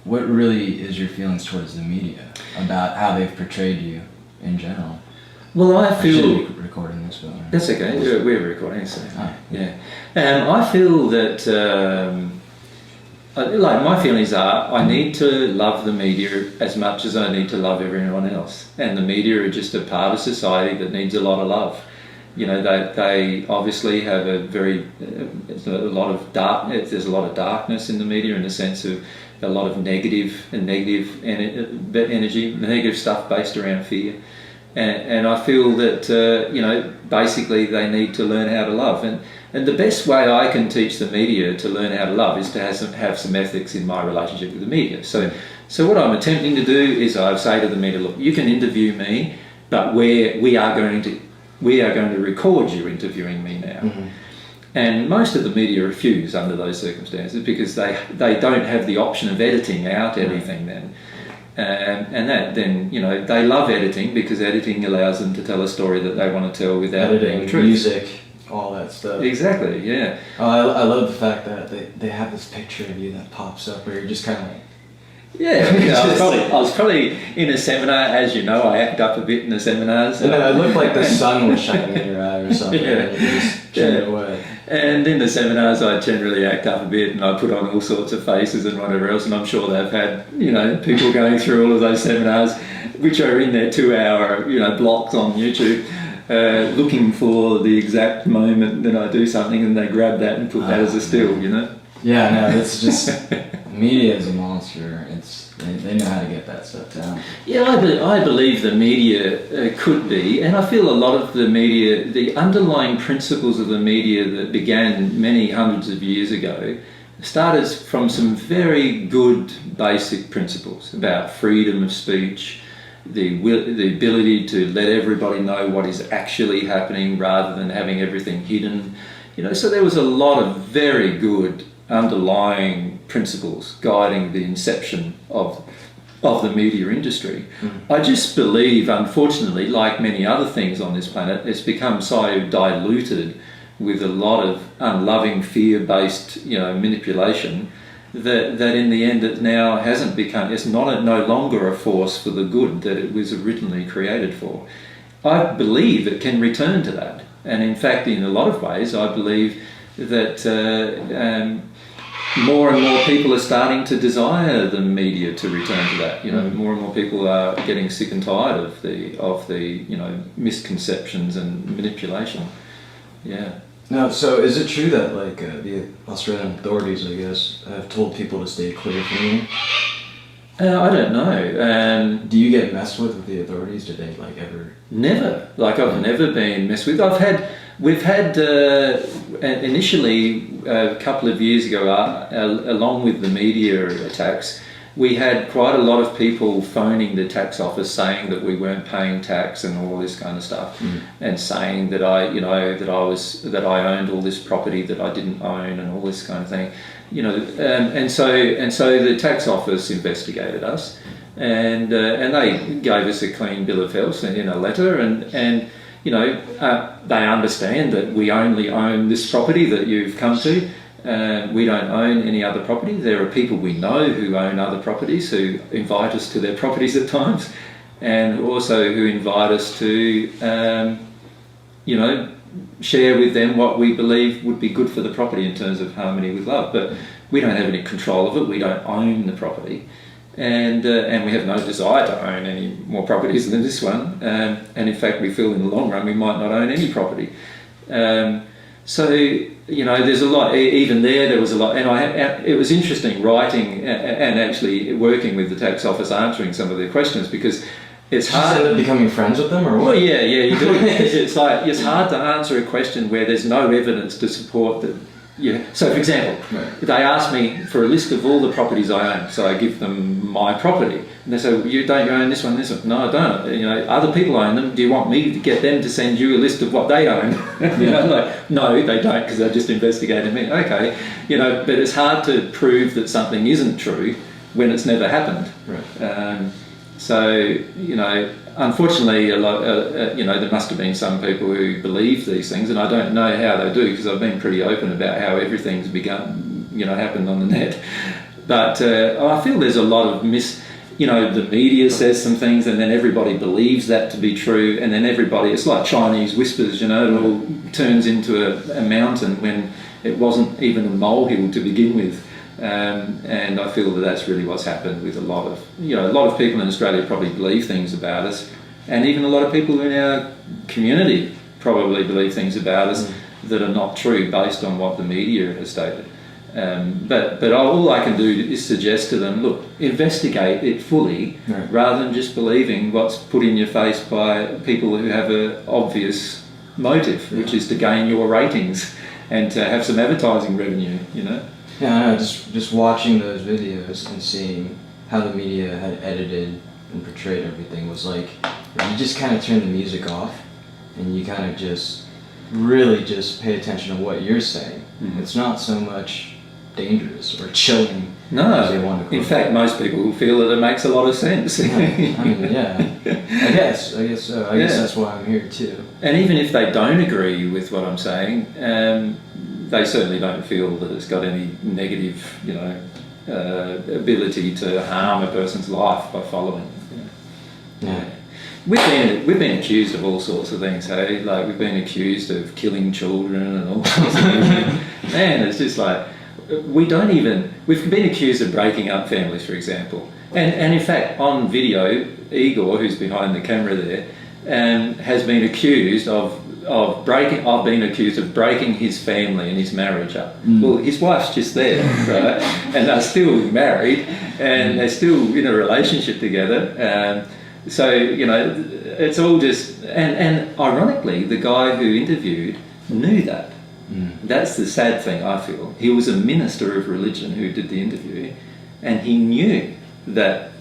what really is your feelings towards the media about how they've portrayed you in general? Well, I feel... I should be recording this, but... That's okay, we're recording, so... Oh, yeah. I feel that... my feelings are, I need to love the media as much as I need to love everyone else. And the media are just a part of society that needs a lot of love. You know, they obviously have there's a lot of darkness in the media, in the sense of a lot of negative energy, negative stuff based around fear. And I feel that, basically they need to learn how to love. And the best way I can teach the media to learn how to love is to have some ethics in my relationship with the media. So what I'm attempting to do is I say to the media, look, you can interview me, but we are going to record you interviewing me now. Mm-hmm. And most of the media refuse under those circumstances because they don't have the option of editing out anything then. And that then, they love editing because editing allows them to tell a story that they want to tell without being true. Music, all that stuff. Exactly, yeah. Oh, I love the fact that they have this picture of you that pops up where you're just kind of like... Yeah, I was probably in a seminar, as you know, I act up a bit in the seminars. And it looked like the sun was shining in your eye or something, and you just turned away. And in the seminars I generally act up a bit and I put on all sorts of faces and whatever else, and I'm sure they've had, people going through all of those seminars, which are in their 2-hour, blocks on YouTube, looking for the exact moment that I do something, and they grab that and put that as a still, Yeah, no, it's just... Media is a monster. They know how to get that stuff down. Yeah, I believe the media could be, and I feel a lot of the media, the underlying principles of the media that began many hundreds of years ago, started from some very good basic principles about freedom of speech, the ability to let everybody know what is actually happening rather than having everything hidden. So there was a lot of very good underlying principles guiding the inception of the media industry. I just believe, unfortunately, like many other things on this planet, it's become so diluted with a lot of unloving, fear-based, manipulation that in the end it now it's no longer a force for the good that it was originally created for. I believe it can return to that, and in fact, in a lot of ways, I believe that more and more people are starting to desire the media to return to that. More and more people are getting sick and tired of the misconceptions and manipulation. Yeah. Now, so is it true that the Australian authorities, I guess, have told people to stay clear from you? I don't know. Do you get messed with the authorities? Did they ever? Never. I've never been messed with. We've had initially a couple of years ago, along with the media attacks, we had quite a lot of people phoning the tax office saying that we weren't paying tax and all this kind of stuff, and saying that I owned all this property that I didn't own and all this kind of thing, and so the tax office investigated us, and they gave us a clean bill of health in a letter, and they understand that we only own this property that you've come to. We don't own any other property. There are people we know who own other properties who invite us to their properties at times, and also who invite us to, share with them what we believe would be good for the property in terms of harmony with love. But we don't have any control of it. We don't own the property. And we have no desire to own any more properties than this one. And in fact, we feel in the long run we might not own any property. So there's a lot. Even there was a lot, and it was interesting writing and actually working with the tax office, answering some of their questions, because it's hard. You end up becoming friends with them, or what? Well, yeah, you do. It's hard to answer a question where there's no evidence to support that. Yeah. So, for example, they ask me for a list of all the properties I own. So I give them my property, and they say, well, "You don't own this one, this one." No, I don't. Other people own them. Do you want me to get them to send you a list of what they own? No, they don't, because they just investigated me. Okay, but it's hard to prove that something isn't true when it's never happened. Right. Unfortunately, there must have been some people who believe these things, and I don't know how they do, because I've been pretty open about how everything's happened on the net. But I feel there's a lot of the media says some things and then everybody believes that to be true, and then it's like Chinese whispers, it all turns into a mountain when it wasn't even a molehill to begin with. And I feel that that's really what's happened with a lot of people in Australia probably believe things about us, and even a lot of people in our community probably believe things about us that are not true based on what the media has stated. But all I can do is suggest to them, look, investigate it fully, rather than just believing what's put in your face by people who have an obvious motive, which is to gain your ratings and to have some advertising revenue, Yeah, I know, just watching those videos and seeing how the media had edited and portrayed everything was like, you just kind of turn the music off and you kind of just really just pay attention to what you're saying. It's not so much dangerous or chilling as they want to. In fact, most people feel that it makes a lot of sense. I guess so. I guess that's why I'm here too. And even if they don't agree with what I'm saying, they certainly don't feel that it's got any negative, ability to harm a person's life by following. Yeah. We've been accused of all sorts of things, hey? Like, we've been accused of killing children and all sorts of things. Man, it's just like, we've been accused of breaking up families, for example. And in fact, on video, Igor, who's behind the camera there, has been accused of being accused of breaking his family and his marriage up. Well, his wife's just there, right? And they're still married, and they're still in a relationship together. So, it's all just... And ironically, the guy who interviewed knew that. That's the sad thing, I feel. He was a minister of religion who did the interview, and he knew that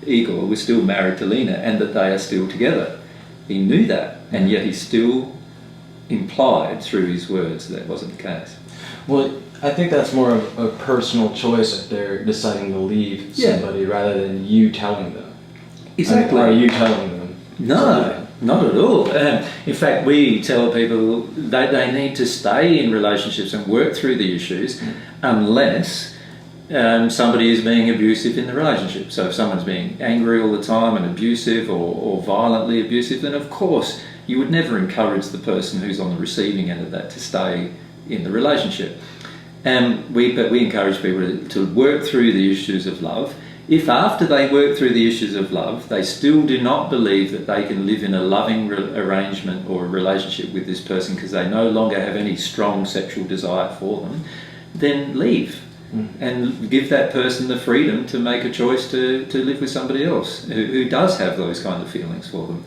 Igor was still married to Lena and that they are still together. He knew that, and yet he still implied through his words that wasn't the case. Well, I think that's more of a personal choice if they're deciding to leave somebody rather than you telling them. Exactly. Are you telling them? No, not at all. In fact, we tell people that they need to stay in relationships and work through the issues unless somebody is being abusive in the relationship. So if someone's being angry all the time and abusive or violently abusive, then of course you would never encourage the person who's on the receiving end of that to stay in the relationship. But we encourage people to work through the issues of love. If after they work through the issues of love, they still do not believe that they can live in a loving arrangement or a relationship with this person because they no longer have any strong sexual desire for them, then leave. And give that person the freedom to make a choice to live with somebody else who does have those kind of feelings for them.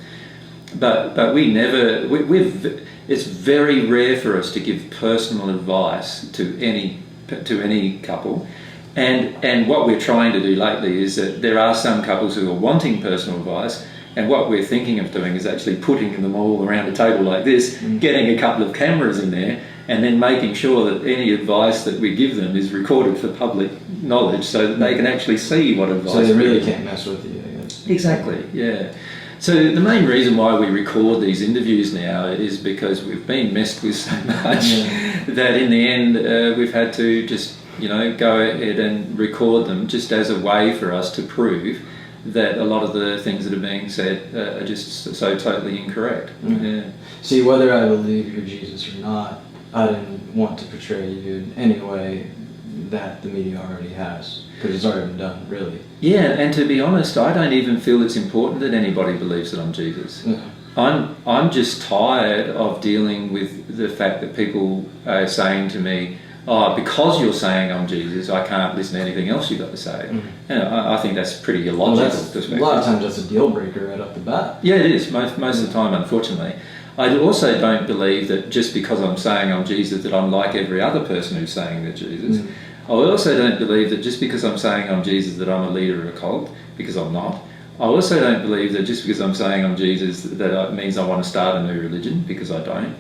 But we never... it's very rare for us to give personal advice to any couple. And what we're trying to do lately is that there are some couples who are wanting personal advice, and what we're thinking of doing is actually putting them all around a table like this, getting a couple of cameras in there, and then making sure that any advice that we give them is recorded for public knowledge so that they can actually see what advice... So they really can't mess with you, I guess. Exactly, yeah. So the main reason why we record these interviews now is because we've been messed with so much that in the end we've had to just... go ahead and record them just as a way for us to prove that a lot of the things that are being said are just so totally incorrect. Yeah. See, whether I believe you're Jesus or not, I didn't want to portray you in any way that the media already has, because it's already been done, really. Yeah, and to be honest, I don't even feel it's important that anybody believes that I'm Jesus. I'm just tired of dealing with the fact that people are saying to me, because you're saying I'm Jesus, I can't listen to anything else you've got to say. I think that's pretty illogical. A lot of times that's a deal breaker right off the bat. Yeah, it is, most of the time, unfortunately. I also don't believe that just because I'm saying I'm Jesus that I'm like every other person who's saying they're Jesus. I also don't believe that just because I'm saying I'm Jesus that I'm a leader of a cult, because I'm not. I also don't believe that just because I'm saying I'm Jesus that means I want to start a new religion, because I don't.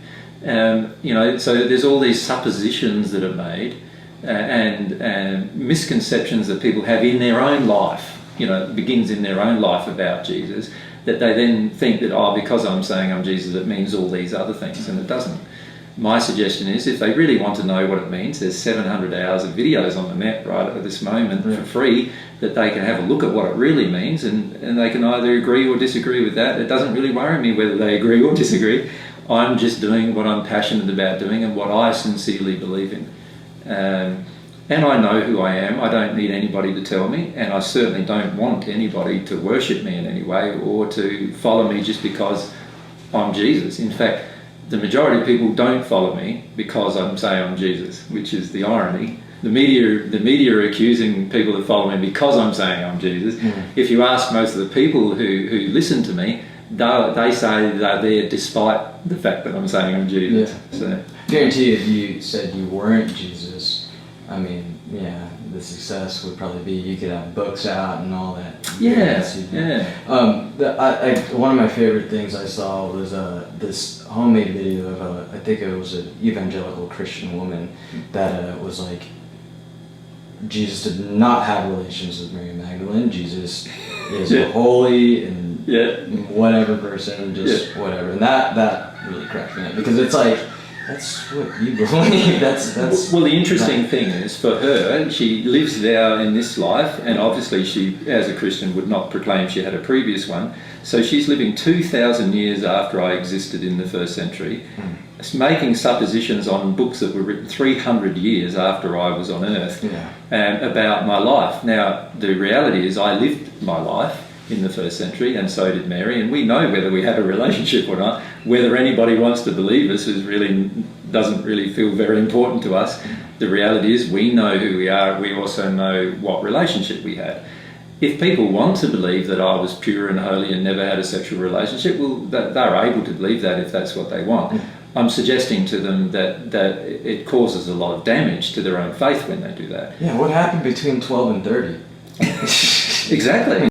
So there's all these suppositions that are made and misconceptions that people have in their own life, it begins in their own life about Jesus, that they then think that, because I'm saying I'm Jesus, it means all these other things, and it doesn't. my suggestion is, if they really want to know what it means, there's 700 hours of videos on the net right at this moment for free that they can have a look at what it really means, and they can either agree or disagree with that. It doesn't really worry me whether they agree or disagree. I'm just doing what I'm passionate about doing and what I sincerely believe in. And I know who I am. I don't need anybody to tell me, and I certainly don't want anybody to worship me in any way or to follow me just because I'm Jesus. In fact, the majority of people don't follow me because I'm saying I'm Jesus, which is the irony. The media are accusing people of following me because I'm saying I'm Jesus. If you ask most of the people who listen to me, they say they're there despite the fact that I'm saying I'm Jesus. Yeah. So, guarantee if you said you weren't Jesus, I mean, yeah, the success would probably be you could have books out and all that. Yeah. One of my favorite things I saw was this homemade video of I think it was an evangelical Christian woman that was like, Jesus did not have relations with Mary Magdalene. Jesus is a holy and whatever person, just whatever. And that really cracked me up because it's like, that's what you believe. That's well, the interesting thing is for her, she lives now in this life, and obviously she, as a Christian, would not proclaim she had a previous one. So she's living 2,000 years after I existed in the first century. It's making suppositions on books that were written 300 years after I was on earth about my life. Now, the reality is I lived my life in the first century, and so did Mary, and we know whether we have a relationship or not. Whether anybody wants to believe us doesn't really feel very important to us. The reality is we know who we are. We also know what relationship we had. If people want to believe that I was pure and holy and never had a sexual relationship, well, they're able to believe that if that's what they want. I'm suggesting to them that it causes a lot of damage to their own faith when they do that. Yeah, what happened between 12 and 30? Exactly.